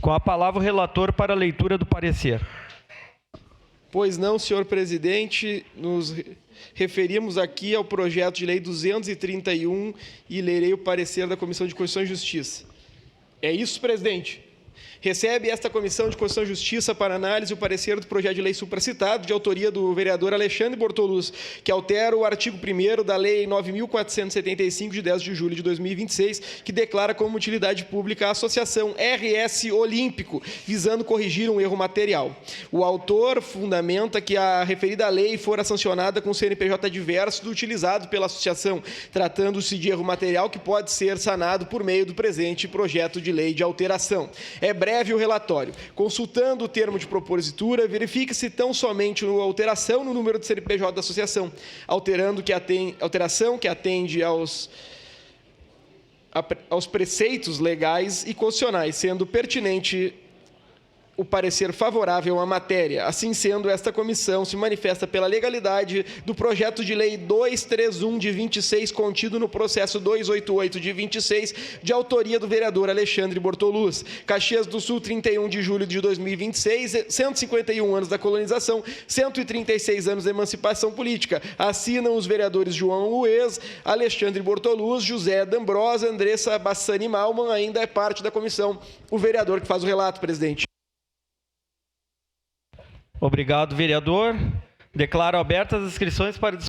Com a palavra o relator para a leitura do parecer. Pois não, senhor presidente, nos referimos aqui ao projeto de lei 231 e lerei o parecer da Comissão de Constituição e Justiça. É isso, presidente? Recebe esta Comissão de Constituição e Justiça para análise o parecer do projeto de lei supracitado, de autoria do vereador Alexandre Bortoluz, que altera o artigo 1º da Lei 9.475, de 10 de julho de 2026, que declara como utilidade pública a Associação RS Olímpico, visando corrigir um erro material. O autor fundamenta que a referida lei fora sancionada com CNPJ diverso do utilizado pela associação, tratando-se de erro material que pode ser sanado por meio do presente projeto de lei de alteração. É breve o relatório. Consultando o termo de propositura, verifica-se tão somente a alteração no número de CNPJ da associação, alteração que atende aos preceitos legais e constitucionais, sendo pertinente o parecer favorável à matéria. Assim sendo, esta comissão se manifesta pela legalidade do projeto de lei 231 de 26, contido no processo 288 de 26, de autoria do vereador Alexandre Bortoluz. Caxias do Sul, 31 de julho de 2026, 151 anos da colonização, 136 anos da emancipação política. Assinam os vereadores João Uez, Alexandre Bortoluz, José D'Ambrosa, Andressa Bassani Malman, ainda é parte da comissão o vereador que faz o relato, presidente. Obrigado, vereador. Declaro abertas as inscrições para